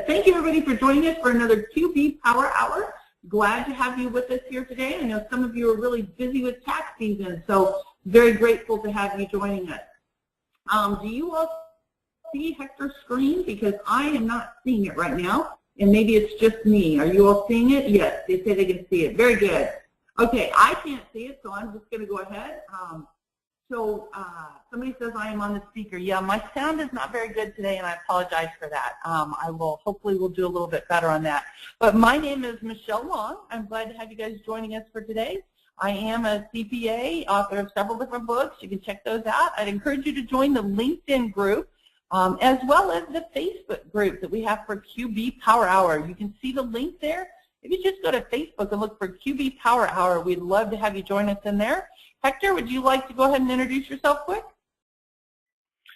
Thank you, everybody, for joining us for another QB Power Hour. Glad to have you with us here today. I know some of you are really busy with tax season, so very grateful to have you joining us. Do you all see Hector's screen? Because I am not seeing it right now, and maybe it's just me. Are you all seeing it? Yes, they say they can see it. Very good. Okay, I can't see it, so I'm just going to go ahead. Somebody says I am on the speaker. Yeah, my sound is not very good today, and I apologize for that. Hopefully we'll do a little bit better on that. But my name is Michelle Long. I'm glad to have you guys joining us for today. I am a CPA, author of several different books. You can check those out. I'd encourage you to join the LinkedIn group as well as the Facebook group that we have for QB Power Hour. You can see the link there. If you just go to Facebook and look for QB Power Hour, we'd love to have you join us in there. Hector, would you like to go ahead and introduce yourself quick?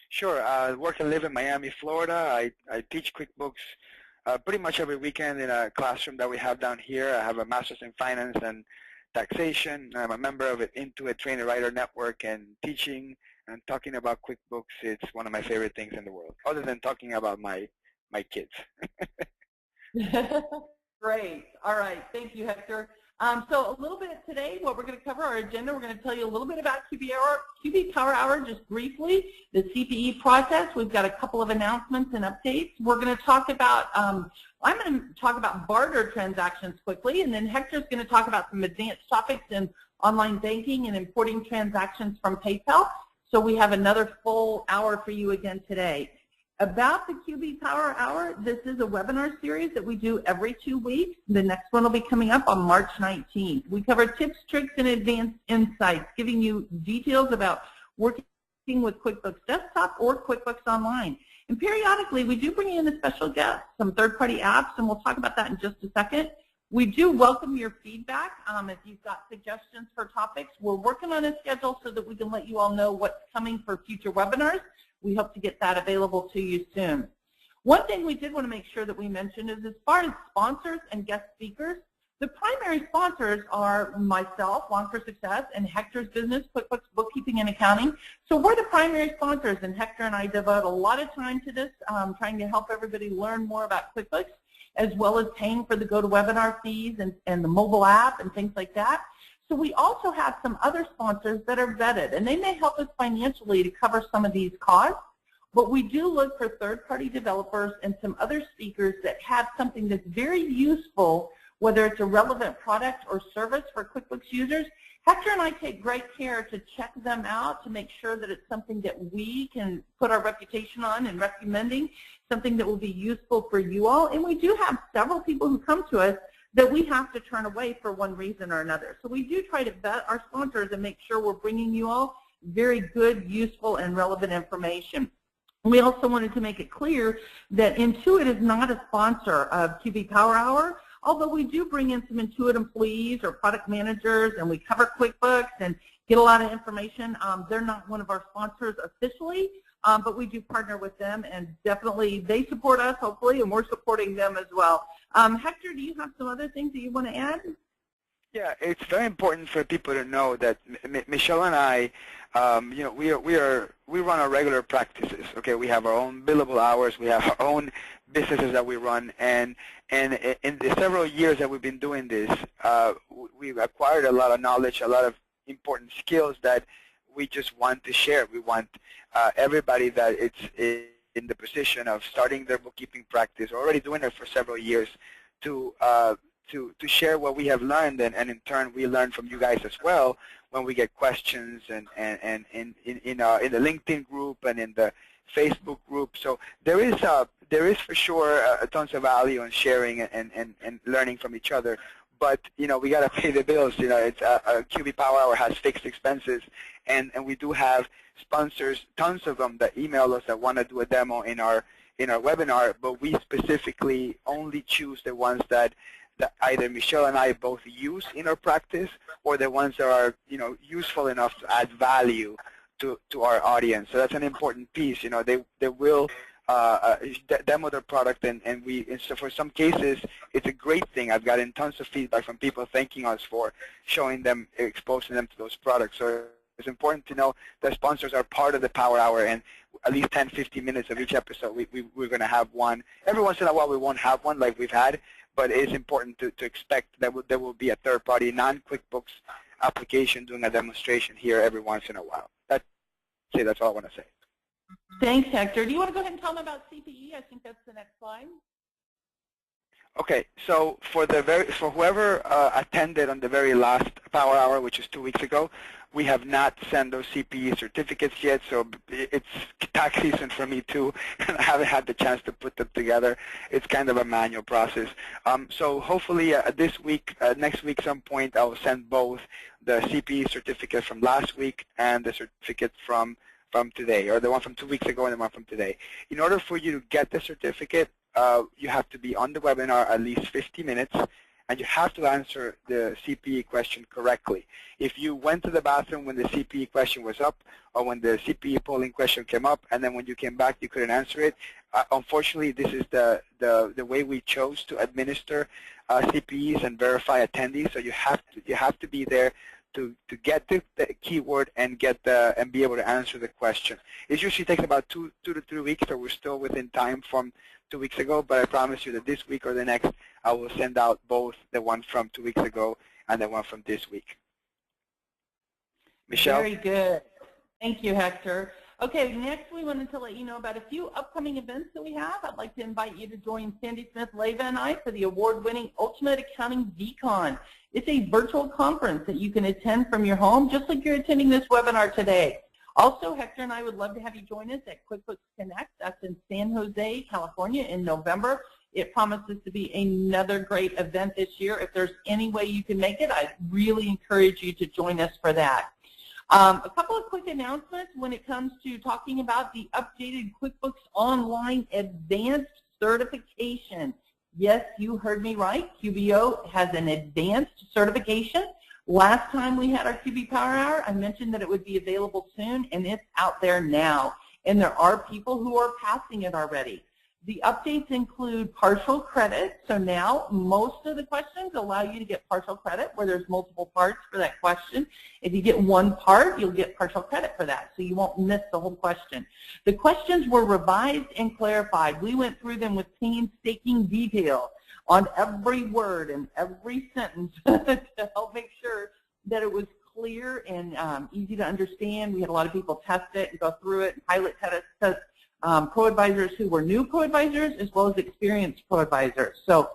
Sure. I work and live in Miami, Florida. I teach QuickBooks pretty much every weekend in a classroom that we have down here. I have a master's in finance and taxation. I'm a member of an Intuit Trainer Writer Network, and teaching and talking about QuickBooks, it's one of my favorite things in the world, other than talking about my kids. Great. All right. Thank you, Hector. So a little bit today, what we're going to cover, our agenda, we're going to tell you a little bit about QB Power Hour, just briefly, the CPE process. We've got a couple of announcements and updates. We're going to talk about, I'm going to talk about barter transactions quickly, and then Hector's going to talk about some advanced topics in online banking and importing transactions from PayPal. So we have another full hour for you again today. About the QB Power Hour, this is a webinar series that we do every 2 weeks. The next one will be coming up on March 19th. We cover tips, tricks, and advanced insights, giving you details about working with QuickBooks Desktop or QuickBooks Online. And periodically, we do bring in a special guest, some third-party apps, and we'll talk about that in just a second. We do welcome your feedback. If you've got suggestions for topics, we're working on a schedule so that we can let you all know what's coming for future webinars. We hope to get that available to you soon. One thing we did want to make sure that we mentioned is, as far as sponsors and guest speakers, the primary sponsors are myself, Long for Success, and Hector's business, QuickBooks Bookkeeping and Accounting. So we're the primary sponsors, and Hector and I devote a lot of time to this, trying to help everybody learn more about QuickBooks, as well as paying for the GoToWebinar fees and the mobile app and things like that. So we also have some other sponsors that are vetted, and they may help us financially to cover some of these costs, but we do look for third-party developers and some other speakers that have something that's very useful, whether it's a relevant product or service for QuickBooks users. Hector and I take great care to check them out to make sure that it's something that we can put our reputation on and recommending, something that will be useful for you all. And we do have several people who come to us that we have to turn away for one reason or another. So we do try to vet our sponsors and make sure we're bringing you all very good, useful, and relevant information. We also wanted to make it clear that Intuit is not a sponsor of QB Power Hour, although we do bring in some Intuit employees or product managers, and we cover QuickBooks and get a lot of information. They're not one of our sponsors officially, but we do partner with them, and definitely they support us, hopefully, and we're supporting them as well. Hector, do you have some other things that you want to add? Yeah, it's very important for people to know that Michelle and I, we run our regular practices. Okay, we have our own billable hours, we have our own businesses that we run, and in the several years that we've been doing this, we've acquired a lot of knowledge, a lot of important skills that we just want to share. We want everybody that it's in the position of starting their bookkeeping practice, or already doing it for several years, to share what we have learned, and in turn we learn from you guys as well when we get questions and in the LinkedIn group and in the Facebook group. So there is for sure tons of value in sharing and learning from each other. But we got to pay the bills. It's a QB Power Hour has fixed expenses, and we do have sponsors, tons of them, that email us that want to do a demo in our webinar. But we specifically only choose the ones that either Michelle and I both use in our practice, or the ones that are useful enough to add value to our audience. So that's an important piece. They will demo their product, and so for some cases it's a great thing. I've gotten tons of feedback from people thanking us for showing them, exposing them to those products. So It's important to know that sponsors are part of the Power Hour, and at least 10, 15 minutes of each episode, we're going to have one. Every once in a while, we won't have one like we've had, but it is important to expect that there will be a third-party, non-QuickBooks application doing a demonstration here every once in a while. That's all I want to say. Thanks, Hector. Do you want to go ahead and tell them about CPE? I think that's the next slide. Okay, so for whoever attended on the very last Power Hour, which is 2 weeks ago, we have not sent those CPE certificates yet, so it's tax season for me too, and I haven't had the chance to put them together. It's kind of a manual process. So hopefully this week, next week some point, I will send both the CPE certificate from last week and the certificate from today, or the one from 2 weeks ago and the one from today. In order for you to get the certificate, you have to be on the webinar at least 50 minutes, and you have to answer the CPE question correctly. If you went to the bathroom when the CPE question was up, or when the CPE polling question came up, and then when you came back you couldn't answer it, unfortunately this is the way we chose to administer CPEs and verify attendees. So you have to be there to get the keyword and be able to answer the question. It usually takes about 2 to 3 weeks, so we're still within time from 2 weeks ago, but I promise you that this week or the next I will send out both the one from 2 weeks ago and the one from this week. Michelle? Very good. Thank you, Hector. Okay, next we wanted to let you know about a few upcoming events that we have. I'd like to invite you to join Sandy Smith Leyva and I for the award-winning Ultimate Accounting VCon. It's a virtual conference that you can attend from your home, just like you're attending this webinar today. Also, Hector and I would love to have you join us at QuickBooks Connect. That's in San Jose, California in November. It promises to be another great event this year. If there's any way you can make it, I really encourage you to join us for that. A couple of quick announcements when it comes to talking about the updated QuickBooks Online Advanced Certification. Yes, you heard me right. QBO has an advanced certification. Last time we had our QB Power Hour, I mentioned that it would be available soon, and it's out there now. And there are people who are passing it already. The updates include partial credit. So now most of the questions allow you to get partial credit where there's multiple parts for that question. If you get one part, you'll get partial credit for that, so you won't miss the whole question. The questions were revised and clarified. We went through them with painstaking detail on every word and every sentence to help make sure that it was clear and easy to understand. We had a lot of people test it and go through it and pilot test pro-advisors who were new pro-advisors as well as experienced pro-advisors. So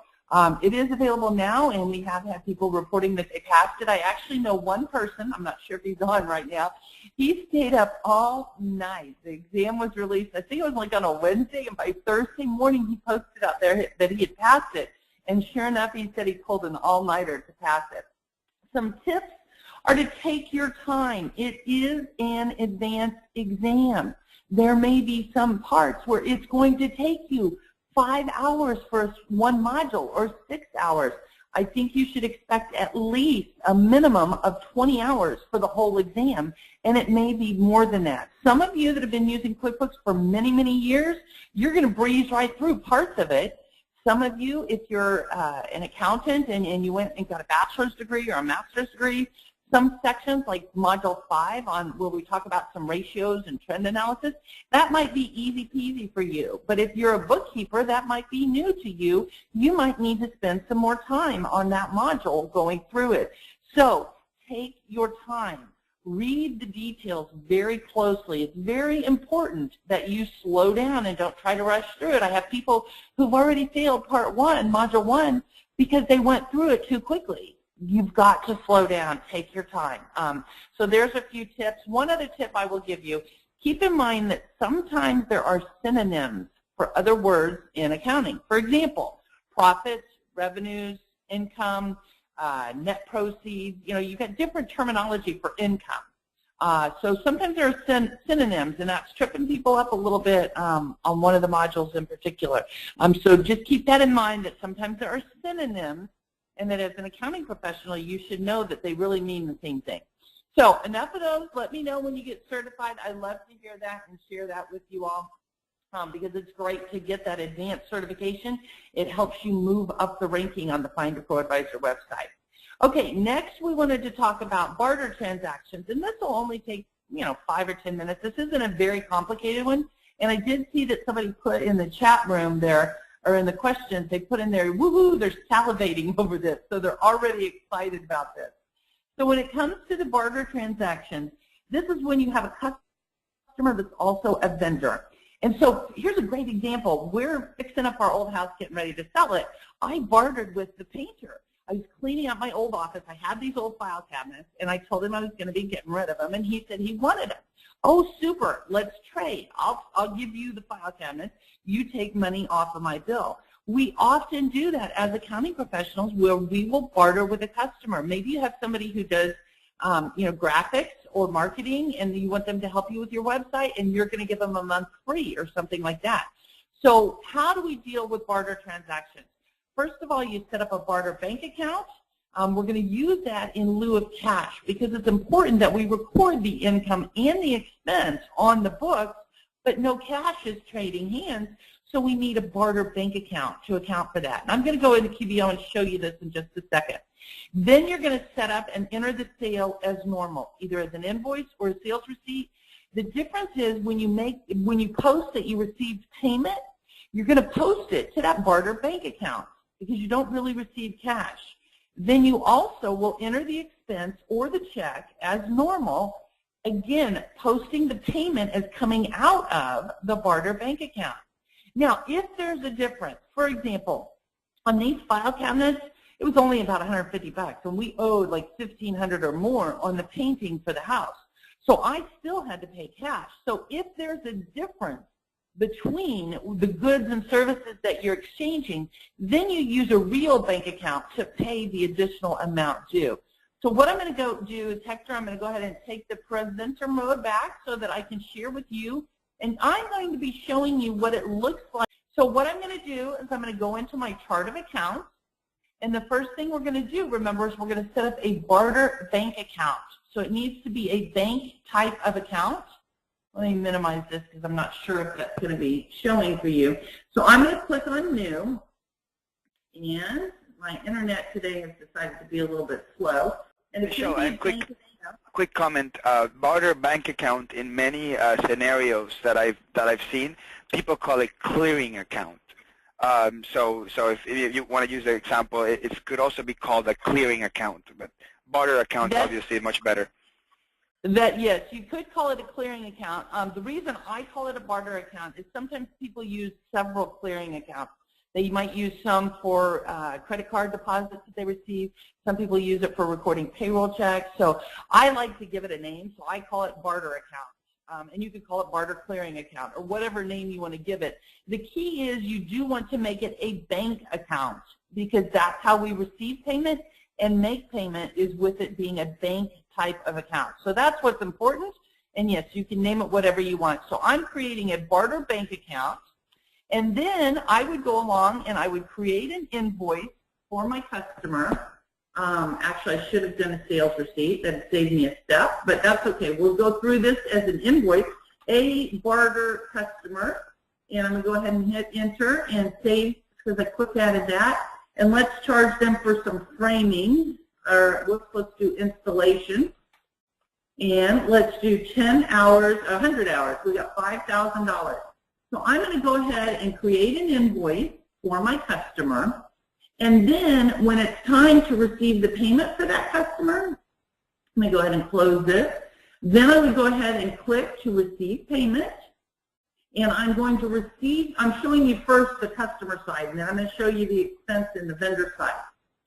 it is available now, and we have had people reporting that they passed it. I actually know one person, I'm not sure if he's on right now, he stayed up all night. The exam was released, I think it was like on a Wednesday, and by Thursday morning he posted out there that he had passed it. And sure enough, he said he pulled an all-nighter to pass it. Some tips are to take your time. It is an advanced exam. There may be some parts where it's going to take you 5 hours for one module or 6 hours. I think you should expect at least a minimum of 20 hours for the whole exam, and it may be more than that. Some of you that have been using QuickBooks for many, many years, you're going to breeze right through parts of it. Some of you, if you're an accountant and you went and got a bachelor's degree or a master's degree, some sections like Module 5 on where we talk about some ratios and trend analysis, that might be easy peasy for you. But if you're a bookkeeper, that might be new to you. You might need to spend some more time on that module going through it. So take your time. Read the details very closely. It's very important that you slow down and don't try to rush through it. I have people who've already failed Part 1, Module 1, because they went through it too quickly. You've got to slow down. Take your time. So there's a few tips. One other tip I will give you, keep in mind that sometimes there are synonyms for other words in accounting. For example, profits, revenues, income, net proceeds. You know, you've got different terminology for income. So sometimes there are synonyms, and that's tripping people up a little bit on one of the modules in particular. So just keep that in mind, that sometimes there are synonyms, and that as an accounting professional, you should know that they really mean the same thing. So enough of those. Let me know when you get certified. I'd love to hear that and share that with you all because it's great to get that advanced certification. It helps you move up the ranking on the Find a Pro Advisor website. Okay, next we wanted to talk about barter transactions, and this will only take 5 or 10 minutes. This isn't a very complicated one, and I did see that somebody put in the chat room there, or in the questions, they put in there, woohoo, they're salivating over this, so they're already excited about this. So when it comes to the barter transactions, this is when you have a customer that's also a vendor. And so here's a great example. We're fixing up our old house, getting ready to sell it. I bartered with the painter. I was cleaning out my old office. I had these old file cabinets, and I told him I was going to be getting rid of them, and he said he wanted them. Oh, super, let's trade. I'll give you the file cabinets. You take money off of my bill. We often do that as accounting professionals where we will barter with a customer. Maybe you have somebody who does graphics or marketing, and you want them to help you with your website, and you're going to give them a month free or something like that. So how do we deal with barter transactions? First of all, you set up a barter bank account. We're going to use that in lieu of cash because it's important that we record the income and the expense on the books, but no cash is trading hands, so we need a barter bank account to account for that. And I'm going to go into QBO and show you this in just a second. Then you're going to set up and enter the sale as normal, either as an invoice or a sales receipt. The difference is when you post that you received payment, you're going to post it to that barter bank account because you don't really receive cash. Then you also will enter the expense or the check as normal, again, posting the payment as coming out of the barter bank account. Now, if there's a difference, for example, on these file cabinets, it was only about $150, and we owed like $1,500 or more on the painting for the house. So I still had to pay cash. So if there's a difference between the goods and services that you're exchanging, then you use a real bank account to pay the additional amount due. So what I'm going to go do is, Hector, I'm going to go ahead and take the presenter mode back so that I can share with you, and I'm going to be showing you what it looks like. So what I'm going to do is I'm going to go into my chart of accounts, and the first thing we're going to do, remember, is we're going to set up a barter bank account. So it needs to be a bank type of account. Let me minimize this because I'm not sure if that's going to be showing for you. So I'm going to click on New, and my internet today has decided to be a little bit slow. And Michelle, a quick comment. Barter bank account in many scenarios that I've seen, people call it clearing account. So if you want to use the example, it could also be called a clearing account, but barter account obviously is much better. Yes, you could call it a clearing account. The reason I call it a barter account is sometimes people use several clearing accounts. They might use some for credit card deposits that they receive. Some people use it for recording payroll checks. So I like to give it a name, so I call it barter account. And you could call it barter clearing account or whatever name you want to give it. The key is you do want to make it a bank account because that's how we receive payment, and make payment is with it being a bank type of account. So that's what's important, and yes, you can name it whatever you want. So I'm creating a barter bank account, and then I would go along and I would create an invoice for my customer. Actually, I should have done a sales receipt. That saved me a step, but that's okay. We'll go through this as an invoice, a barter customer, and I'm going to go ahead and hit enter and save because I quick added that. And let's charge them for some framing, or let's do installation. And let's do 10 hours, 100 hours. We got $5,000. So I'm going to go ahead and create an invoice for my customer. And then when it's time to receive the payment for that customer, let me go ahead and close this. Then I would go ahead and click to receive payment. And I'm going to receive, I'm showing you first the customer side, and then I'm going to show you the expense in the vendor side.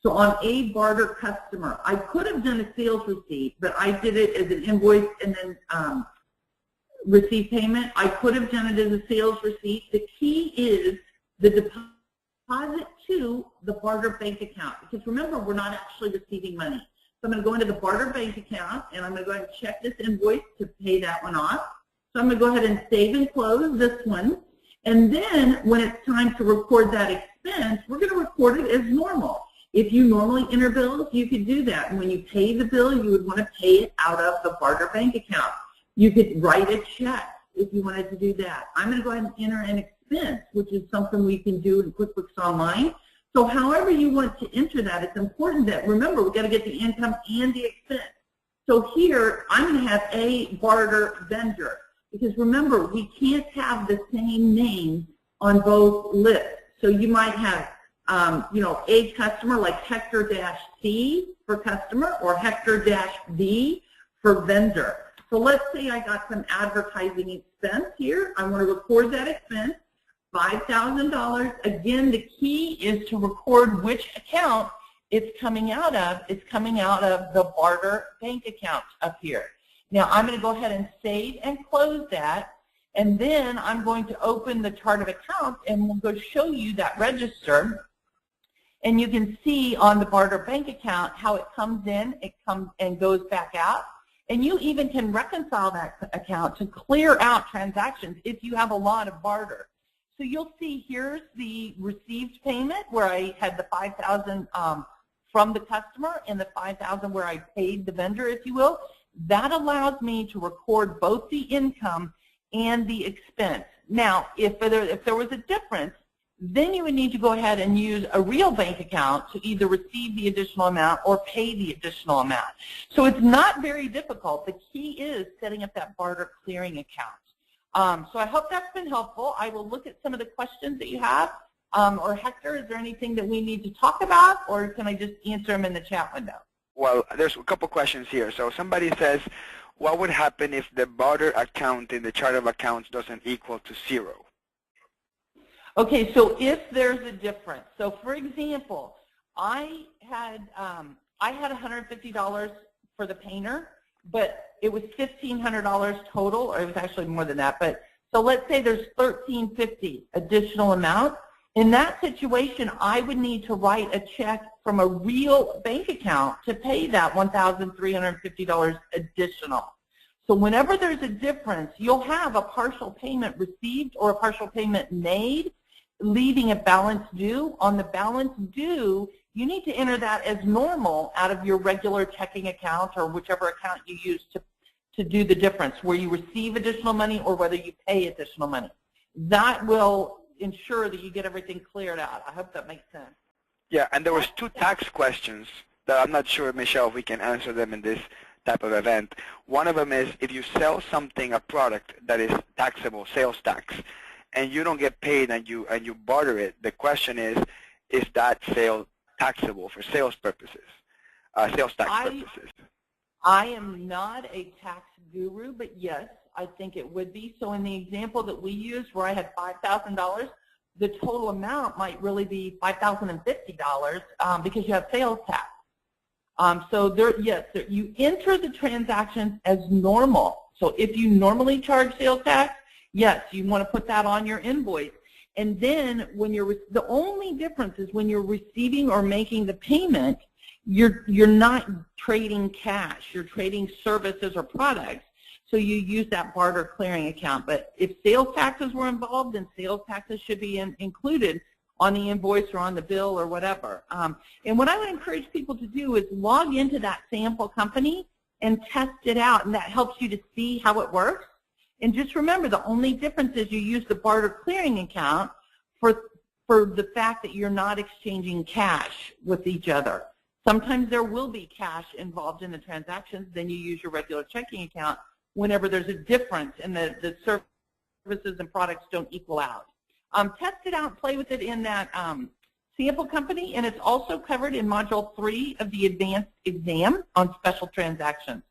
So on a barter customer, I could have done a sales receipt, but I did it as an invoice and then receive payment. I could have done it as a sales receipt. The key is the deposit to the barter bank account, because remember, we're not actually receiving money. So I'm going to go into the barter bank account, and I'm going to go ahead and check this invoice to pay that one off. So I'm going to go ahead and save and close this one. And then when it's time to record that expense, we're going to record it as normal. If you normally enter bills, you could do that. And when you pay the bill, you would want to pay it out of the barter bank account. You could write a check if you wanted to do that. I'm going to go ahead and enter an expense, which is something we can do in QuickBooks Online. So however you want to enter that, it's important that, remember, we've got to get the income and the expense. So here, I'm going to have a barter vendor, because remember, we can't have the same name on both lists. So you might have, a customer like Hector-C for customer or Hector-V for vendor. So let's say I got some advertising expense here. I want to record that expense, $5,000. Again, the key is to record which account it's coming out of. It's coming out of the Barter bank account up here. Now I'm going to go ahead and save and close that, and then I'm going to open the chart of accounts and we'll go show you that register. And you can see on the Barter bank account how it comes in, it comes and goes back out. And you even can reconcile that account to clear out transactions if you have a lot of barter. So you'll see here's the received payment where I had the $5,000 from the customer and the $5,000 where I paid the vendor, if you will. That allows me to record both the income and the expense. Now, if there was a difference, then you would need to go ahead and use a real bank account to either receive the additional amount or pay the additional amount. So it's not very difficult. The key is setting up that barter clearing account. So I hope that's been helpful. I will look at some of the questions that you have. Or Hector, is there anything that we need to talk about, or can I just answer them in the chat window? Well, there's a couple questions here. So somebody says, what would happen if the barter account in the chart of accounts doesn't equal to 0? Okay, so if there's a difference, so for example, I had $150 for the painter, but it was $1,500 total, or it was actually more than that. But so let's say there's $1,350 additional amount. In that situation, I would need to write a check from a real bank account to pay that $1,350 additional. So whenever there's a difference, you'll have a partial payment received or a partial payment made, leaving a balance due. On the balance due, you need to enter that as normal out of your regular checking account or whichever account you use to do the difference, where you receive additional money or whether you pay additional money. That will ensure that you get everything cleared out. I hope that makes sense. Yeah, and there was 2 tax questions that I'm not sure, Michelle, if we can answer them in this type of event. One of them is if you sell something, a product that is taxable, sales tax, and you don't get paid and you barter it, the question is that sale taxable for sales purposes, sales tax purposes? I am not a tax guru, but yes, I think it would be. So in the example that we used where I had $5,000, the total amount might really be $5,050 because you have sales tax. So yes, you enter the transactions as normal. So if you normally charge sales tax, yes, you want to put that on your invoice. And then when the only difference is when you're receiving or making the payment, you're not trading cash. You're trading services or products. So you use that barter clearing account. But if sales taxes were involved, then sales taxes should be included on the invoice or on the bill or whatever. And what I would encourage people to do is log into that sample company and test it out, and that helps you to see how it works. And just remember, the only difference is you use the barter clearing account for the fact that you're not exchanging cash with each other. Sometimes there will be cash involved in the transactions. Then you use your regular checking account whenever there's a difference and the services and products don't equal out. Test it out, play with it in that sample company, and it's also covered in Module 3 of the advanced exam on special transactions.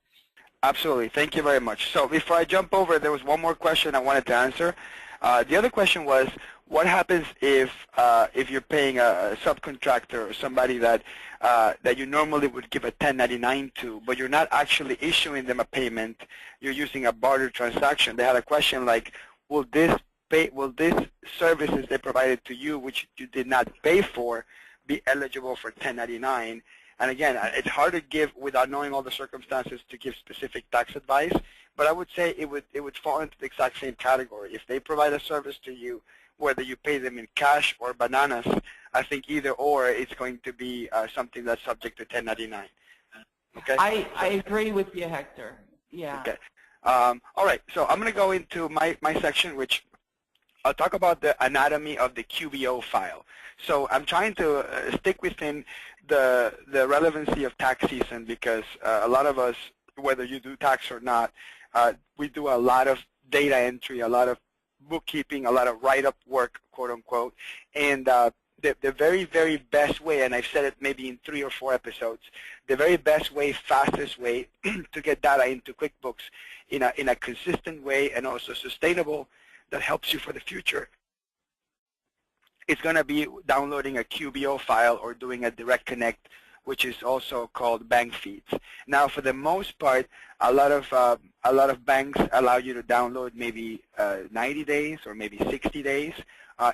Absolutely. Thank you very much. So before I jump over, there was one more question I wanted to answer. The other question was, what happens if you're paying a subcontractor or somebody that you normally would give a 1099 to, but you're not actually issuing them a payment, you're using a barter transaction? They had a question like, will this services they provided to you, which you did not pay for, be eligible for 1099? And again, it's hard to give without knowing all the circumstances to give specific tax advice, but I would say it would fall into the exact same category. If they provide a service to you, whether you pay them in cash or bananas, I think either or it's going to be something that's subject to 1099. Okay? I agree with you, Hector. Yeah. Okay. All right, so I'm going to go into my section, which I'll talk about the anatomy of the QBO file. So I'm trying to stick within the relevancy of tax season because a lot of us, whether you do tax or not, we do a lot of data entry, a lot of bookkeeping, a lot of write-up work, quote unquote, and the very, very best way, and I've said it maybe in 3 or 4 episodes, the very best way, fastest way to get data into QuickBooks in a consistent way and also sustainable that helps you for the future, it's going to be downloading a QBO file or doing a direct connect, which is also called bank feeds. Now, for the most part, a lot of banks allow you to download maybe 90 days or maybe 60 days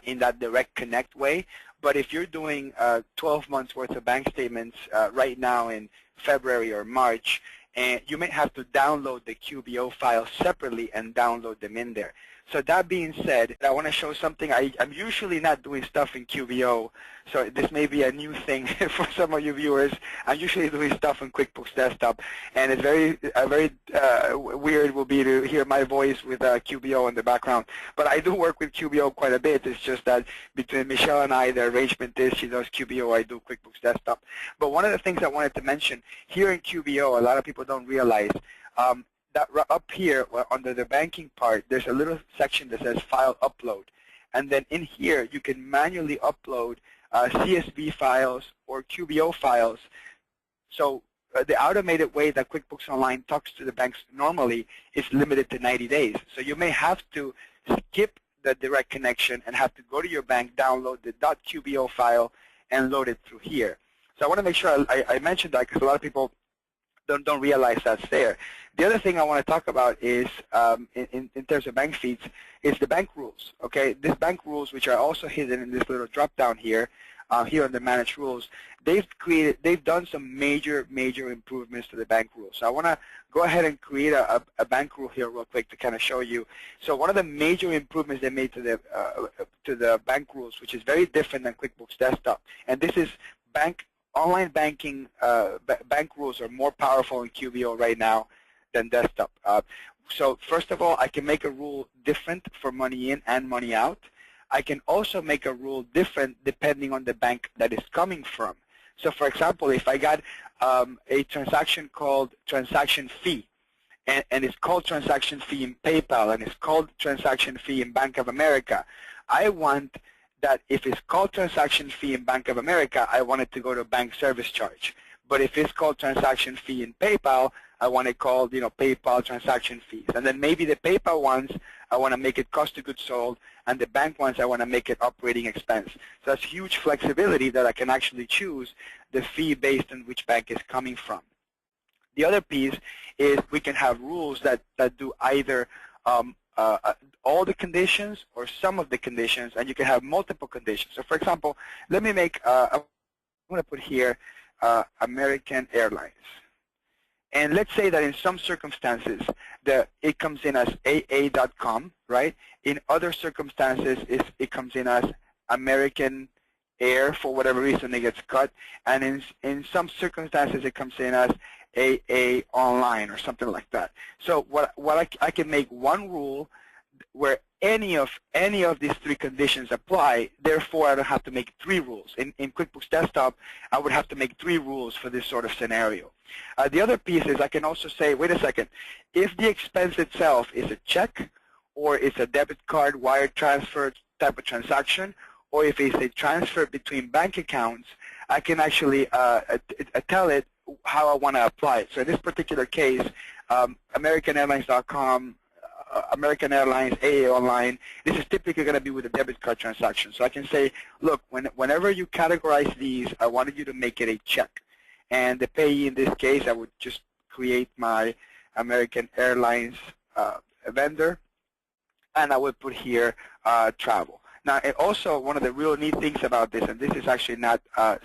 in that direct connect way. But if you're doing 12 months worth of bank statements right now in February or March, and you may have to download the QBO file separately and download them in there. So that being said, I want to show something. I'm usually not doing stuff in QBO, so this may be a new thing for some of you viewers. I'm usually doing stuff in QuickBooks Desktop, and it's very weird will be to hear my voice with QBO in the background. But I do work with QBO quite a bit. It's just that between Michelle and I, the arrangement is she does QBO, I do QuickBooks Desktop. But one of the things I wanted to mention, here in QBO, a lot of people don't realize, that up here under the banking part, there's a little section that says File Upload. And then in here, you can manually upload CSV files or QBO files. So the automated way that QuickBooks Online talks to the banks normally is limited to 90 days. So you may have to skip the direct connection and have to go to your bank, download the .qbo file, and load it through here. So I want to make sure I mentioned that because a lot of people don't realize that's there. The other thing I want to talk about is, in terms of bank feeds, is the bank rules. Okay, these bank rules, which are also hidden in this little drop down here, here on the Manage Rules, they've done some major improvements to the bank rules. So I want to go ahead and create a bank rule here real quick to kind of show you. So one of the major improvements they made to the bank rules, which is very different than QuickBooks Desktop, and this is online banking. Bank rules are more powerful in QBO right now than desktop. So first of all, I can make a rule different for money in and money out. I can also make a rule different depending on the bank that is coming from. So for example, if I got a transaction called transaction fee, and it's called transaction fee in PayPal, and it's called transaction fee in Bank of America, I want that if it's called transaction fee in Bank of America, I want it to go to bank service charge. But if it's called transaction fee in PayPal, I want it called, PayPal transaction fees. And then maybe the PayPal ones, I want to make it cost of goods sold, and the bank ones, I want to make it operating expense. So that's huge flexibility that I can actually choose the fee based on which bank is coming from. The other piece is we can have rules that do either all the conditions or some of the conditions, and you can have multiple conditions. So for example, let me make, I'm going to put here American Airlines. And let's say that in some circumstances, it comes in as AA.com, right? In other circumstances, it comes in as American Air, for whatever reason it gets cut. And in some circumstances, it comes in as AA Online or something like that. So I can make one rule where any of these 3 conditions apply. Therefore, I don't have to make 3 rules. In QuickBooks Desktop, I would have to make 3 rules for this sort of scenario. The other piece is I can also say, wait a second, if the expense itself is a check or it's a debit card wire transfer type of transaction, or if it's a transfer between bank accounts, I can actually tell it how I want to apply it. So in this particular case, AmericanAirlines.com, American Airlines, AA Online, this is typically going to be with a debit card transaction. So I can say, look, whenever you categorize these, I wanted you to make it a check. And the payee in this case, I would just create my American Airlines vendor, and I would put here travel. Now, also one of the real neat things about this, and this is actually not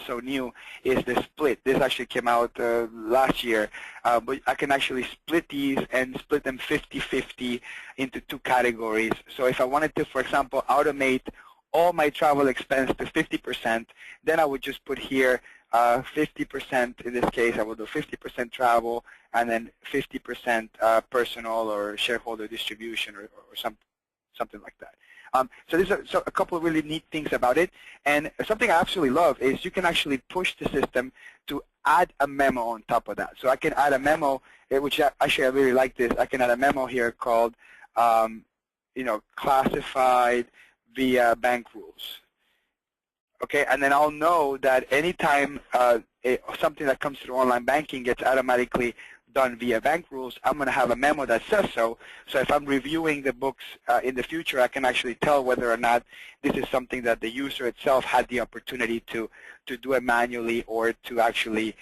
so new, is the split. This actually came out last year, but I can actually split these and split them 50-50 into 2 categories. So if I wanted to, for example, automate all my travel expense to 50%, then I would just put here 50%. In this case, I will do 50% travel and then 50% personal or shareholder distribution or something like that. So there's a couple of really neat things about it. And something I absolutely love is you can actually push the system to add a memo on top of that. So I can add a memo, which actually I really like this. I can add a memo here called, classified via bank rules. Okay, and then I'll know that anytime something that comes through online banking gets automatically done via bank rules, I'm going to have a memo that says so. So if I'm reviewing the books in the future, I can actually tell whether or not this is something that the user itself had the opportunity to do it manually or to actually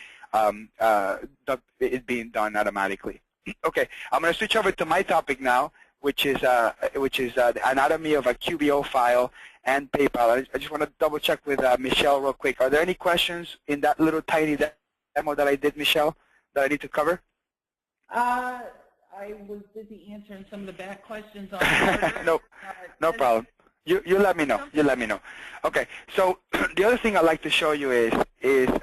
it being done automatically. Okay, I'm going to switch over to my topic now, which is the anatomy of a QBO file and PayPal. I just want to double check with Michelle real quick. Are there any questions in that little tiny demo that I did, Michelle, that I need to cover? I was busy answering some of the back questions on Barter. No problem. You let me know. You let me know. Okay. So the other thing I'd like to show you is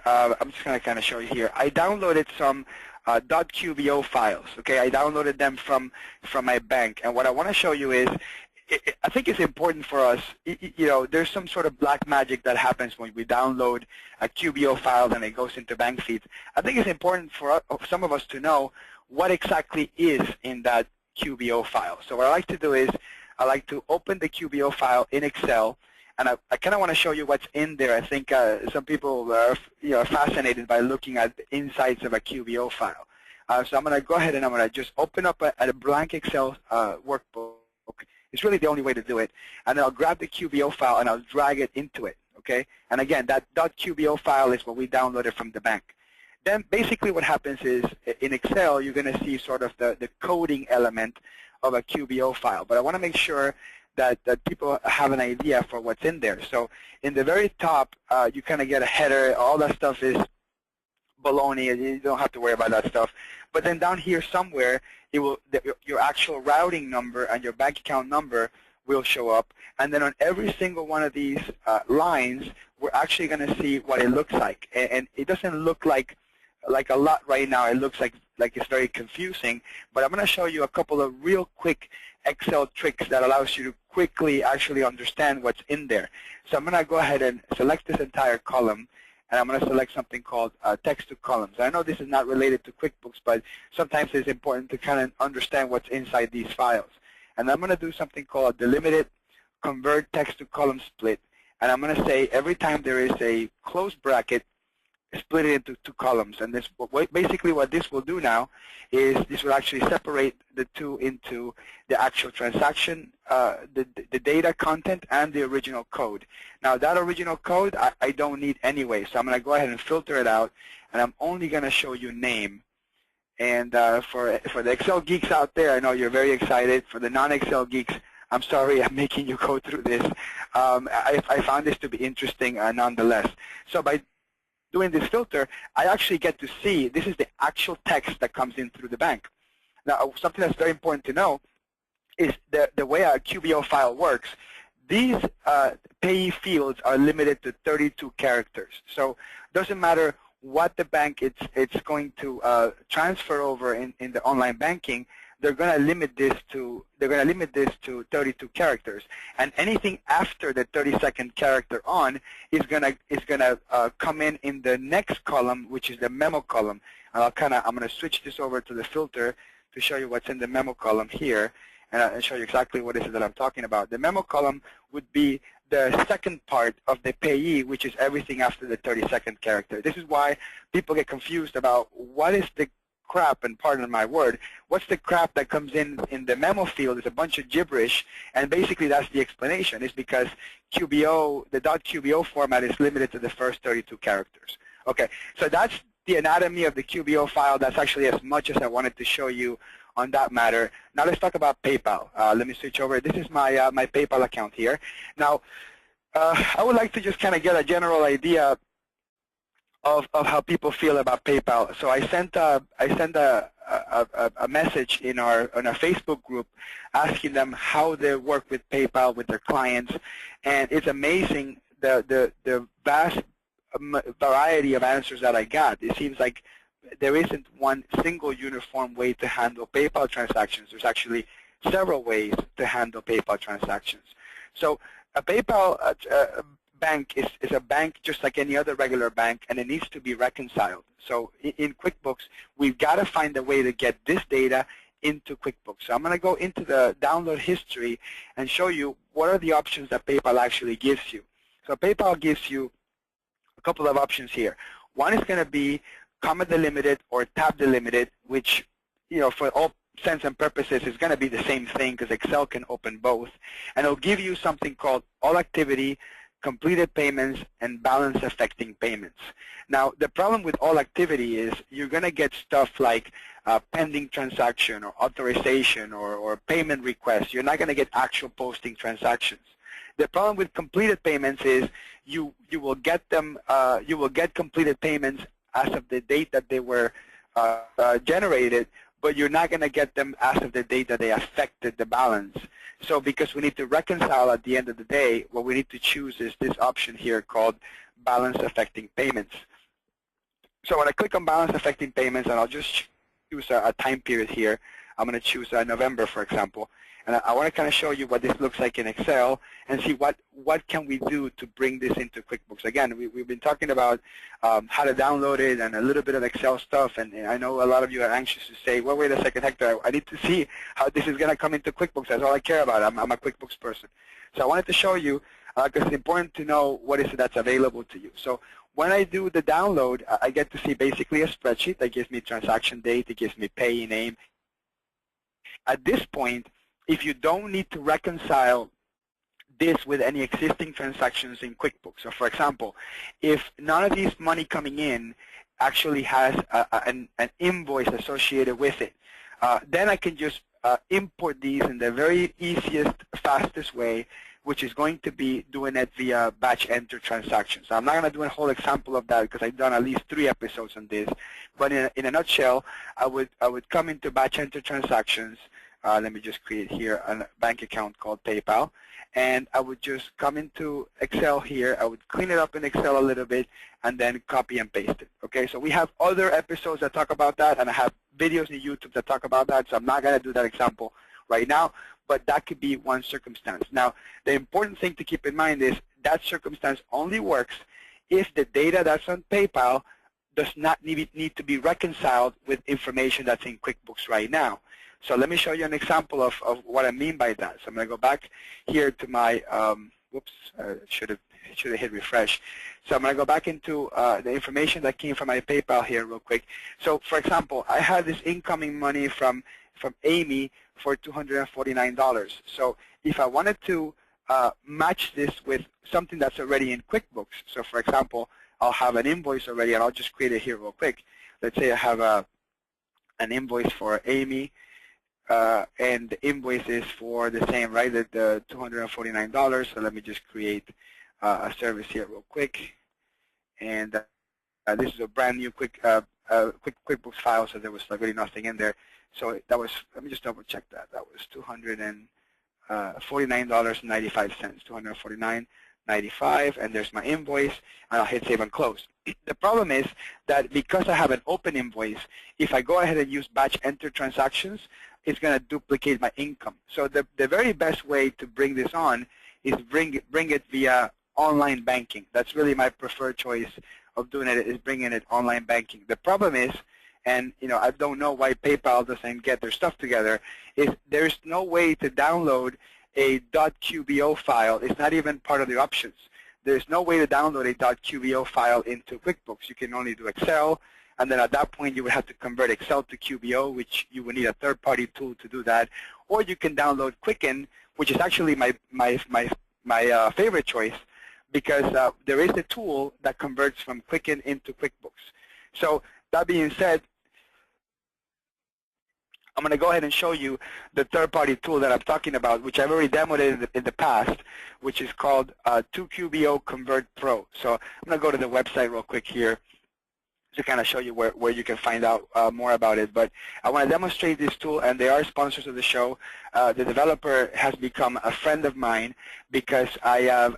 I'm just going to kind of show you here. I downloaded some .qbo files. Okay. I downloaded them from my bank, and what I want to show you is I think it's important for us. There's some sort of black magic that happens when we download a QBO file and it goes into bank feeds. I think it's important for some of us to know what exactly is in that QBO file. So what I like to do is I like to open the QBO file in Excel, and I kind of want to show you what's in there. I think some people are fascinated by looking at the insides of a QBO file. So I'm going to go ahead and I'm going to just open up a blank Excel workbook. It's really the only way to do it. And then I'll grab the QBO file and I'll drag it into it. Okay? And again, that .qbo file is what we downloaded from the bank. Then basically what happens is in Excel, you're going to see sort of the coding element of a QBO file. But I want to make sure that people have an idea for what's in there. So in the very top, you kind of get a header. All that stuff is baloney. You don't have to worry about that stuff. But then down here somewhere, your actual routing number and your bank account number will show up. And then on every single one of these lines, we're actually going to see what it looks like. And it doesn't look like a lot right now. It looks like it's very confusing. But I'm going to show you a couple of real quick Excel tricks that allows you to quickly actually understand what's in there. So I'm going to go ahead and select this entire column. And I'm going to select something called text to columns. I know this is not related to QuickBooks, but sometimes it's important to kind of understand what's inside these files. And I'm going to do something called delimited convert text to column split. And I'm going to say every time there is a closed bracket, split it into two columns. And this basically what this will do now is this will actually separate the two into the actual transaction, the data content, and the original code. Now that original code I don't need anyway, so I'm going to go ahead and filter it out, and I'm only going to show you name. And for the Excel geeks out there, I know you're very excited. For the non-Excel geeks, I'm sorry I'm making you go through this. I found this to be interesting nonetheless. So by doing this filter, I actually get to see this is the actual text that comes in through the bank. Now, something that's very important to know is the way a QBO file works. These payee fields are limited to 32 characters. So it doesn't matter what the bank it's going to transfer over in the online banking. They're going to limit this to 32 characters, and anything after the 32nd character on is going to come in the next column, which is the memo column. And I'm going to switch this over to the filter to show you what's in the memo column here, and I'll show you exactly what it is that I'm talking about. The memo column would be the second part of the payee, which is everything after the 32nd character. This is why people get confused about what is the crap, and pardon my word, what's the crap that comes in the memo field is a bunch of gibberish, and basically that's the explanation. It's because QBO, the .qbo format is limited to the first 32 characters. Okay, so that's the anatomy of the QBO file. That's actually as much as I wanted to show you on that matter. Now let's talk about PayPal. Let me switch over. This is my my PayPal account here. Now, I would like to just kind of get a general idea of how people feel about PayPal. So I sent a message in our Facebook group asking them how they work with PayPal with their clients, and it's amazing the vast variety of answers that I got. It seems like there isn't one single uniform way to handle PayPal transactions. There's actually several ways to handle PayPal transactions. So a PayPal bank is a bank just like any other regular bank, and it needs to be reconciled. So in QuickBooks, we've got to find a way to get this data into QuickBooks. So I'm going to go into the download history and show you what are the options that PayPal actually gives you. So PayPal gives you a couple of options here. One is going to be comma delimited or tab delimited, which, for all sense and purposes is going to be the same thing because Excel can open both. And it'll give you something called all activity, completed payments, and balance affecting payments. Now, the problem with all activity is you're going to get stuff like pending transaction or authorization or payment request. You're not going to get actual posting transactions. The problem with completed payments is you will get them. You will get completed payments as of the date that they were generated, but you're not going to get them as of the date that they affected the balance. So because we need to reconcile at the end of the day, what we need to choose is this option here called balance affecting payments. So when I click on balance affecting payments, and I'll just choose a time period here, I'm going to choose November, for example. And I want to kind of show you what this looks like in Excel and see what can we do to bring this into QuickBooks. Again, we've been talking about how to download it and a little bit of Excel stuff. And I know a lot of you are anxious to say, well, wait a second, Hector, I need to see how this is going to come into QuickBooks. That's all I care about. I'm a QuickBooks person. So I wanted to show you because it's important to know what is it that's available to you. So when I do the download, I get to see basically a spreadsheet that gives me transaction date. It gives me payee name. At this point, if you don't need to reconcile this with any existing transactions in QuickBooks, so for example, if none of these money coming in actually has an invoice associated with it, then I can just import these in the very easiest, fastest way, which is going to be doing it via batch enter transactions. So I'm not going to do a whole example of that because I've done at least 3 episodes on this. But in a nutshell, I would come into batch enter transactions. Let me just create here a bank account called PayPal. And I would just come into Excel here. I would clean it up in Excel a little bit and then copy and paste it. Okay, so we have other episodes that talk about that, and I have videos on YouTube that talk about that, so I'm not going to do that example right now, but that could be one circumstance. Now, the important thing to keep in mind is that circumstance only works if the data that's on PayPal does not need to be reconciled with information that's in QuickBooks right now. So let me show you an example of what I mean by that. So I'm going to go back here to my, whoops, should have hit refresh. So I'm going to go back into the information that came from my PayPal here real quick. So for example, I had this incoming money from Amy for $249. So if I wanted to match this with something that's already in QuickBooks, so for example, I'll have an invoice already, and I'll just create it here real quick. Let's say I have an invoice for Amy. And the invoice is for the same, right, the $249. So let me just create a service here real quick. And this is a brand new QuickBooks file, so there was really nothing in there. So that was, let me just double check that. That was $249.95, $249.95, and there's my invoice, and I'll hit save and close. The problem is that because I have an open invoice, if I go ahead and use batch enter transactions, it's going to duplicate my income. So the very best way to bring this on is bring it via online banking. That's really my preferred choice of doing it, is bringing it online banking. The problem is, and I don't know why PayPal doesn't get their stuff together, is there's no way to download a .qbo file. It's not even part of the options. There's no way to download a .qbo file into QuickBooks. You can only do Excel. And then at that point, you would have to convert Excel to QBO, which you would need a third-party tool to do that. Or you can download Quicken, which is actually my favorite choice, because there is a tool that converts from Quicken into QuickBooks. So that being said, I'm going to go ahead and show you the third-party tool that I'm talking about, which I've already demoed in the past, which is called 2QBO Convert Pro. So I'm going to go to the website real quick here to kind of show you where you can find out more about it. But I want to demonstrate this tool, and they are sponsors of the show. The developer has become a friend of mine because I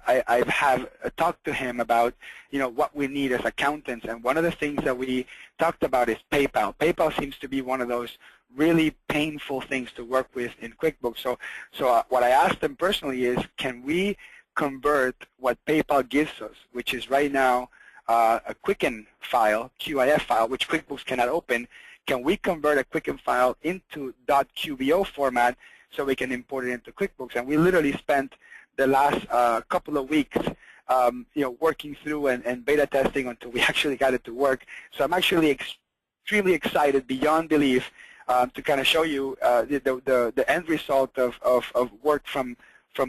have talked to him about what we need as accountants, and one of the things that we talked about is PayPal. PayPal seems to be one of those really painful things to work with in QuickBooks. So what I asked them personally is, can we convert what PayPal gives us, which is right now a Quicken file, QIF file, which QuickBooks cannot open. Can we convert a Quicken file into .qbo format so we can import it into QuickBooks? And we literally spent the last couple of weeks working through and beta testing until we actually got it to work. So I'm actually extremely excited beyond belief to kind of show you the end result of work from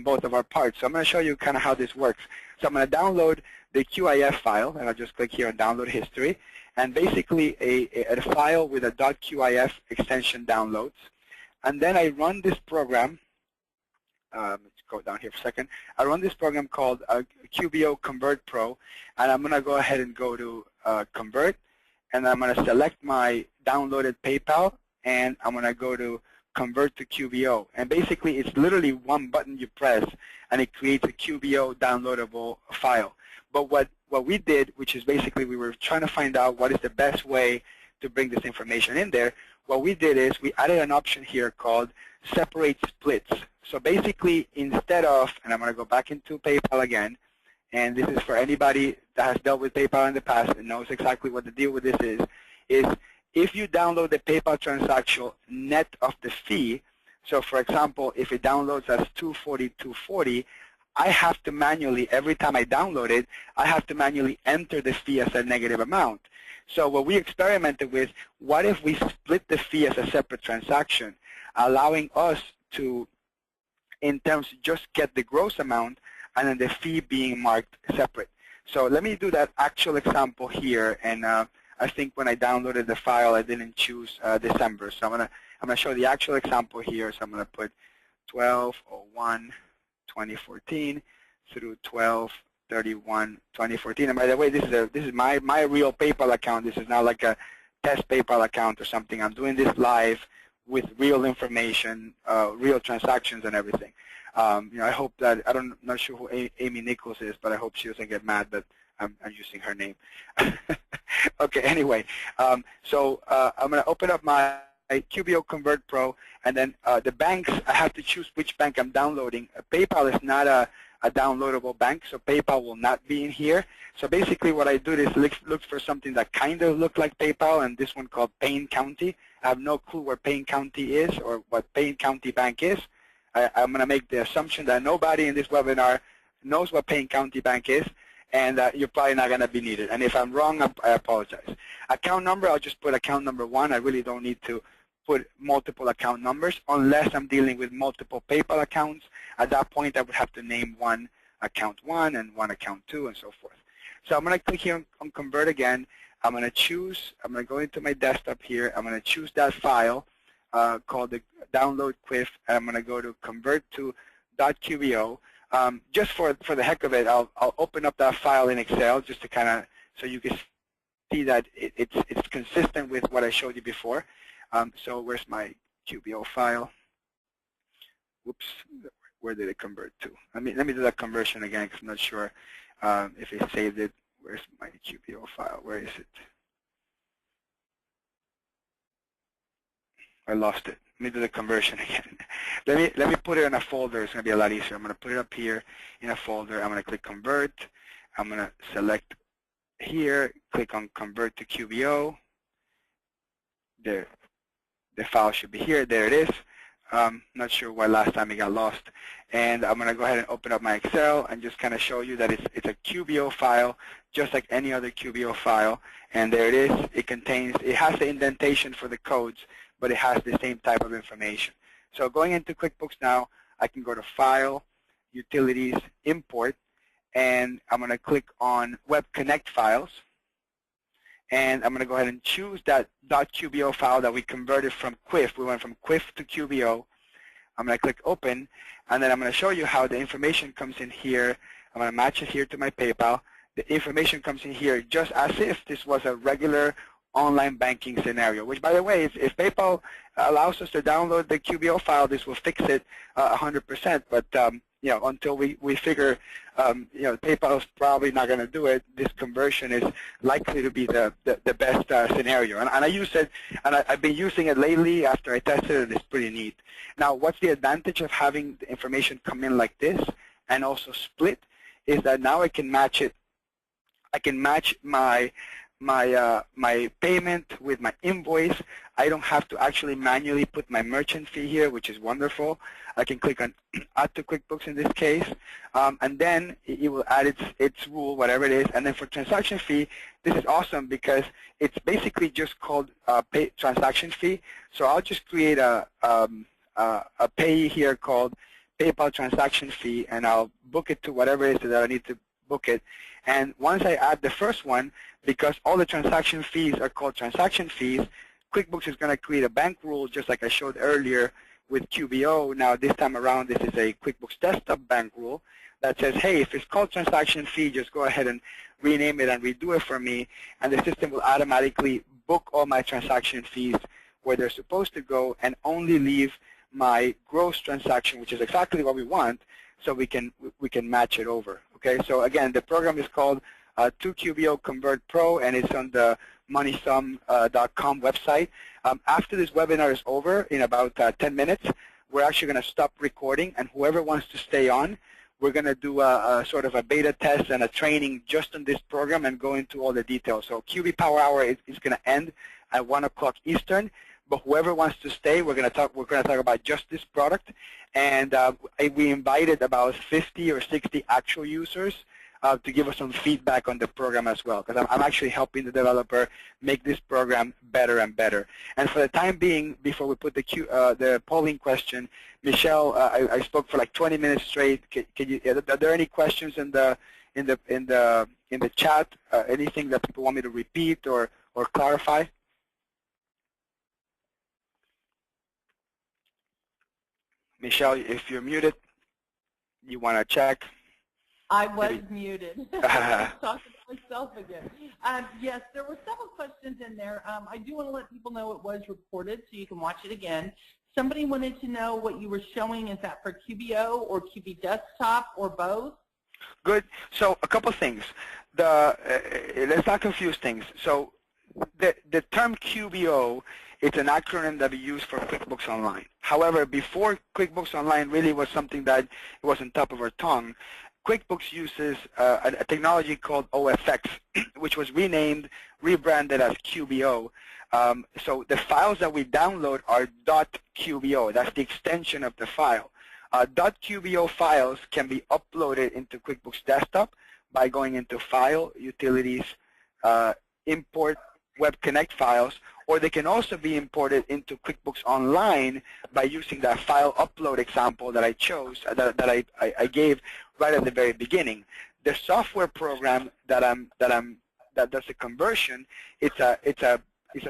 both of our parts. So I'm going to show you kind of how this works. So I'm going to download the QIF file, and I'll just click here on Download History, and basically a file with a .qif extension downloads. And then I run this program. Let's go down here for a second. I run this program called QBO Convert Pro, and I'm going to go ahead and go to Convert, and I'm going to select my downloaded PayPal, and I'm going to go to Convert to QBO. And basically, it's literally one button you press, and it creates a QBO downloadable file. But what we did, which is basically we were trying to find out what is the best way to bring this information in there, what we did is we added an option here called Separate Splits. So basically, instead of, and I'm going to go back into PayPal again, and this is for anybody that has dealt with PayPal in the past and knows exactly what the deal with this is if you download the PayPal transaction net of the fee, so for example, if it downloads as $240, I have to manually, every time I download it, I have to manually enter the fee as a negative amount. So what we experimented with, what if we split the fee as a separate transaction, allowing us to, in terms, just get the gross amount and then the fee being marked separate. So let me do that actual example here, and I think when I downloaded the file, I didn't choose December. So I'm gonna show the actual example here. So I'm gonna put 12/01/2014 through 12/31/2014. And by the way, this is my real PayPal account. This is not like a test PayPal account or something. I'm doing this live with real information, real transactions and everything. I hope that, I'm not sure who Amy Nichols is, but I hope she doesn't get mad that I'm using her name. Okay, anyway, so I'm going to open up my QBO Convert Pro, and then the banks, I have to choose which bank I'm downloading. PayPal is not a downloadable bank, so PayPal will not be in here. So basically what I do is look for something that kind of looks like PayPal, and this one called Payne County. I have no clue where Payne County is or what Payne County Bank is. I'm going to make the assumption that nobody in this webinar knows what Payne County Bank is, and you're probably not going to be needed. And if I'm wrong, I apologize. Account number, I'll just put account number 1. I really don't need to put multiple account numbers unless I'm dealing with multiple PayPal accounts. At that point, I would have to name one account 1 and one account 2 and so forth. So I'm going to click here on Convert again. I'm going to go into my desktop here. I'm going to choose that file called the download QuiF, and I'm going to go to Convert to .qbo. Just for the heck of it, I'll open up that file in Excel just to kind of, so you can see that it's consistent with what I showed you before. So where's my QBO file? Whoops, where did it convert to? Let me do that conversion again because I'm not sure if it saved it. Where's my QBO file? Where is it? I lost it. Let me do the conversion again. Let me put it in a folder. It's going to be a lot easier. I'm going to put it up here in a folder. I'm going to click Convert. I'm going to select here, click on Convert to QBO. There, the file should be here. There it is. Not sure why last time it got lost. And I'm going to go ahead and open up my Excel and just kind of show you that it's a QBO file, just like any other QBO file. And there it is. It has the indentation for the codes, but it has the same type of information. So going into QuickBooks now, I can go to File, Utilities, Import, and I'm going to click on Web Connect Files. And I'm going to go ahead and choose that .qbo file that we converted from QuiF. We went from QuiF to QBO. I'm going to click Open, and then I'm going to show you how the information comes in here. I'm going to match it here to my PayPal. The information comes in here just as if this was a regular online banking scenario, which, by the way, if PayPal allows us to download the QBO file, this will fix it 100%. But until we figure, PayPal is probably not going to do it, this conversion is likely to be the best scenario. And I use it, and I've been using it lately after I tested it. It's pretty neat. Now, what's the advantage of having the information come in like this and also split is that now I can match it. I can match my payment with my invoice. I don't have to actually manually put my merchant fee here, which is wonderful. I can click on Add to QuickBooks in this case, and then it will add its rule, whatever it is. And then for transaction fee, this is awesome because it's basically just called transaction fee. So I'll just create a payee here called PayPal transaction fee, and I'll book it to whatever it is that I need to book it. And once I add the first one, because all the transaction fees are called transaction fees, QuickBooks is going to create a bank rule just like I showed earlier with QBO. Now this time around, this is a QuickBooks Desktop bank rule that says, hey, if it's called transaction fee, just go ahead and rename it and redo it for me, and the system will automatically book all my transaction fees where they're supposed to go and only leave my gross transaction, which is exactly what we want, so we can match it over. Okay, so again, the program is called 2QBO Convert Pro, and it's on the moneysum.com website. After this webinar is over, in about 10 minutes, we're actually going to stop recording, and whoever wants to stay on, we're going to do a sort of a beta test and a training just on this program and go into all the details. So QB Power Hour is going to end at 1 o'clock Eastern. But whoever wants to stay, we're going to talk about just this product, and we invited about 50 or 60 actual users to give us some feedback on the program as well, because I'm actually helping the developer make this program better and better. And for the time being, before we put the polling question, Michelle, I spoke for like 20 minutes straight. Are there any questions in the chat? Anything that people want me to repeat or clarify? Michelle, if you're muted, you want to check? I was muted. I'm talking to myself again. Yes, there were several questions in there. I do want to let people know it was recorded so you can watch it again. Somebody wanted to know what you were showing. Is that for QBO or QB Desktop or both? Good. So a couple things. Let's not confuse things. So the term QBO, it's an acronym that we use for QuickBooks Online. However, before QuickBooks Online really was something that was on top of our tongue, QuickBooks uses a technology called OFX, which was rebranded as QBO. So the files that we download are .qbo. That's the extension of the file. .qbo files can be uploaded into QuickBooks Desktop by going into File, Utilities, Import Web Connect files, or they can also be imported into QuickBooks Online by using that file upload example that I chose, that I gave right at the very beginning. The software program that does the conversion, it's a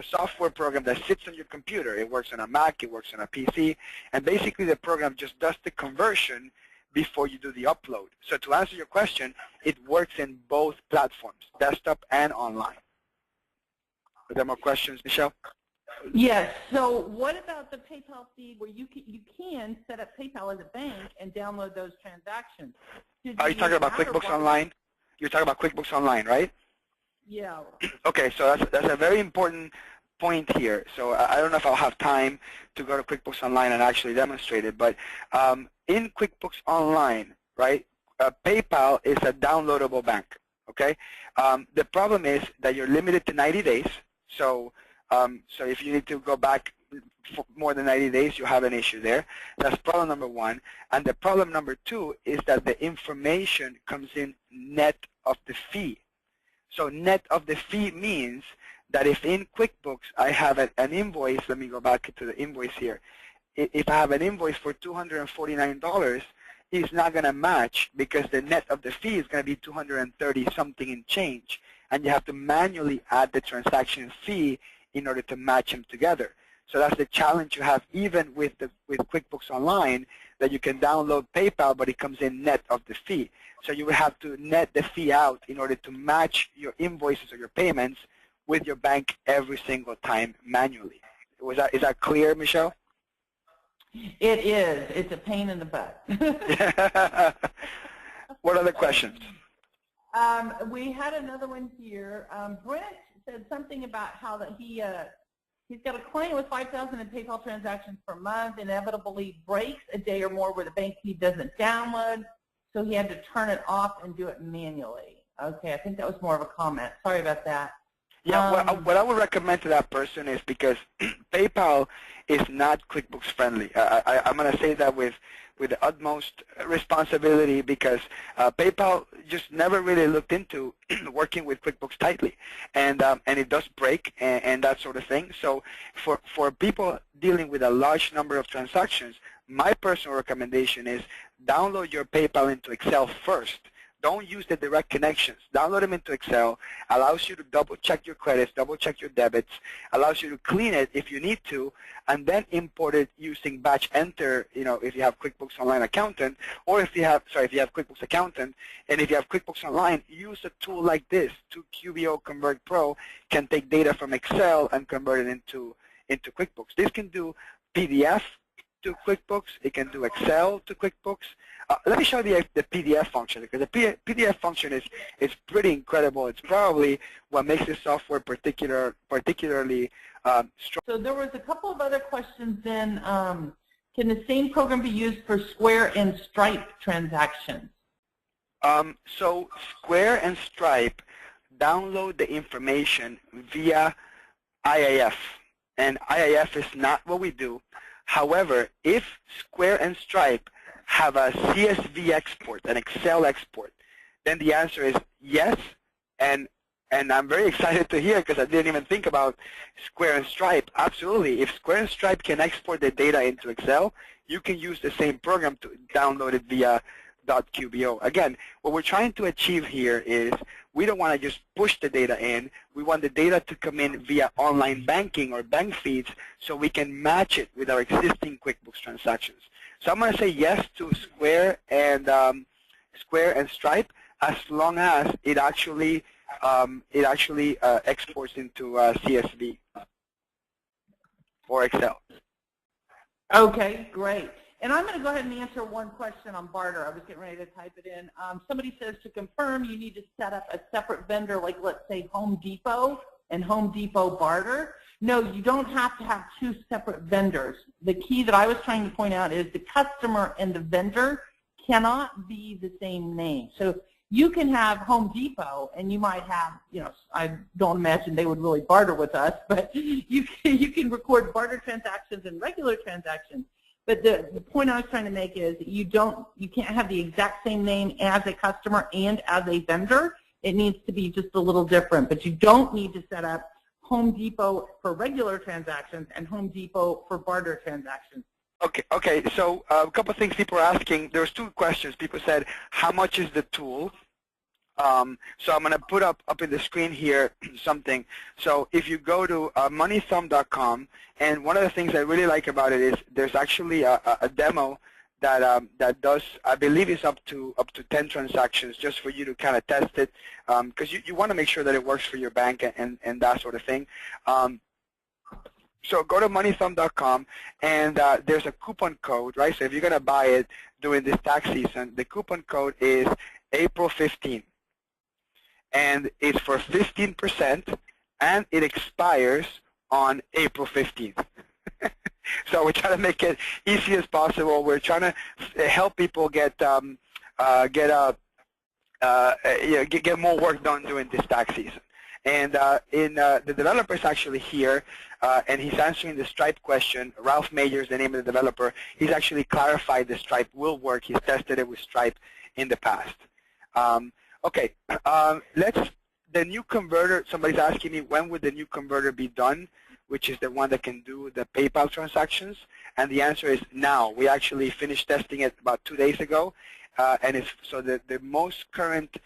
software program that sits on your computer. It works on a Mac, it works on a PC, and basically the program just does the conversion before you do the upload. So to answer your question, it works in both platforms, desktop and online. Are there more questions, Michelle? Yes. So what about the PayPal feed where you can set up PayPal as a bank and download those transactions? Are you talking about QuickBooks Online? You're talking about QuickBooks Online, right? Yeah. Okay, so that's a very important point here. So I don't know if I'll have time to go to QuickBooks Online and actually demonstrate it, but in QuickBooks Online, right, PayPal is a downloadable bank, okay? The problem is that you're limited to 90 days. So if you need to go back for more than 90 days, you have an issue there. That's problem number one. And the problem number two is that the information comes in net of the fee. So net of the fee means that if in QuickBooks I have an invoice, let me go back to the invoice here. If I have an invoice for $249, it's not going to match because the net of the fee is going to be 230 something in change. And you have to manually add the transaction fee in order to match them together. So that's the challenge you have even with QuickBooks Online, that you can download PayPal, but it comes in net of the fee. So you would have to net the fee out in order to match your invoices or your payments with your bank every single time manually. Is that clear, Michelle? It is. It's a pain in the butt. What other questions? We had another one here. Brent said something about how that he's got a client with 5,000 in PayPal transactions per month, inevitably breaks a day or more where the bank feed doesn't download, so he had to turn it off and do it manually. Okay, I think that was more of a comment. Sorry about that. Yeah, what I would recommend to that person is, because PayPal is not QuickBooks friendly. I'm going to say that with the utmost responsibility, because PayPal just never really looked into working with QuickBooks tightly, and it does break and that sort of thing. So for people dealing with a large number of transactions, my personal recommendation is download your PayPal into Excel first. Don't use the direct connections. Download them into Excel. Allows you to double check your credits, double check your debits, allows you to clean it if you need to, and then import it using batch enter, if you have QuickBooks Online Accountant, or if you have QuickBooks Accountant, and if you have QuickBooks Online, use a tool like this. QBO Convert Pro can take data from Excel and convert it into QuickBooks. This can do PDF to QuickBooks. It can do Excel to QuickBooks. Let me show you the PDF function, because the PDF function is pretty incredible. It's probably what makes this software particularly strong. So there was a couple of other questions then. Can the same program be used for Square and Stripe transactions? So Square and Stripe download the information via IIF, and IIF is not what we do. However, if Square and Stripe have a CSV export, an Excel export, then the answer is yes, and I'm very excited to hear, because I didn't even think about Square and Stripe. Absolutely, if Square and Stripe can export the data into Excel, you can use the same program to download it via .qbo. Again, what we're trying to achieve here is we don't want to just push the data in. We want the data to come in via online banking or bank feeds, so we can match it with our existing QuickBooks transactions. So I'm going to say yes to Square and Stripe, as long as it actually exports into CSV or Excel. Okay, great. And I'm going to go ahead and answer one question on Barter. I was getting ready to type it in. Somebody says to confirm you need to set up a separate vendor, like let's say Home Depot and Home Depot Barter. No, you don't have to have two separate vendors. The key that I was trying to point out is the customer and the vendor cannot be the same name. So you can have Home Depot, and you might have, I don't imagine they would really barter with us, but you can record barter transactions and regular transactions. But the point I was trying to make is you can't have the exact same name as a customer and as a vendor. It needs to be just a little different. But you don't need to set up Home Depot for regular transactions and Home Depot for barter transactions. Okay. So a couple of things people are asking. There's two questions. People said, how much is the tool? So I'm going to put up in the screen here something. So if you go to moneythumb.com, and one of the things I really like about it is there's actually a demo that does, I believe, is up to 10 transactions, just for you to kind of test it, because you want to make sure that it works for your bank and that sort of thing. So go to moneythumb.com, and there's a coupon code, right? So if you're going to buy it during this tax season, the coupon code is April 15. And it's for 15%, and it expires on April 15th. So we're trying to make it easy as possible. We're trying to help people get more work done during this tax season. And the developer is actually here, and he's answering the Stripe question. Ralph Major is the name of the developer. He's actually clarified the Stripe will work. He's tested it with Stripe in the past. Okay, the new converter, somebody's asking me when would the new converter be done, which is the one that can do the PayPal transactions, and the answer is now. We actually finished testing it about 2 days ago, and so the most current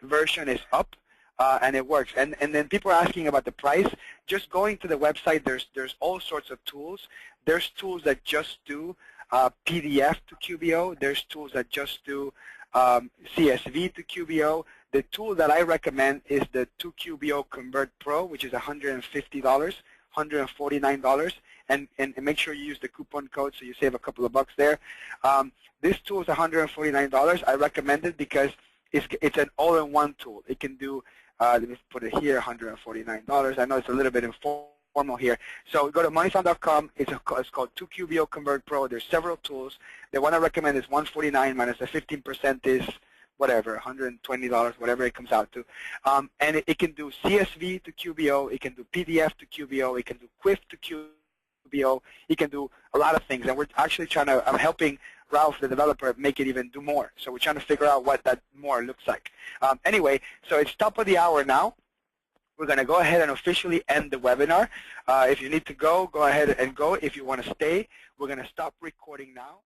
version is up, and it works. And then people are asking about the price. Just going to the website, there's all sorts of tools. There's tools that just do PDF to QBO. There's tools that just do CSV to QBO. The tool that I recommend is the 2QBO Convert Pro, which is $150, $149, and make sure you use the coupon code so you save a couple of bucks there. This tool is $149. I recommend it because it's an all-in-one tool. It can do, let me put it here, $149. I know it's a little bit informal here. So go to moneysound.com. It's called 2QBO Convert Pro. There's several tools. The one I recommend is $149 minus the 15% is whatever, $120, whatever it comes out to. And it can do CSV to QBO. It can do PDF to QBO. It can do QUIF to QBO. It can do a lot of things. And we're actually I'm helping Ralph, the developer, make it even do more. So we're trying to figure out what that more looks like. Anyway, so it's top of the hour now. We're going to go ahead and officially end the webinar. If you need to go, go ahead and go. If you want to stay, we're going to stop recording now.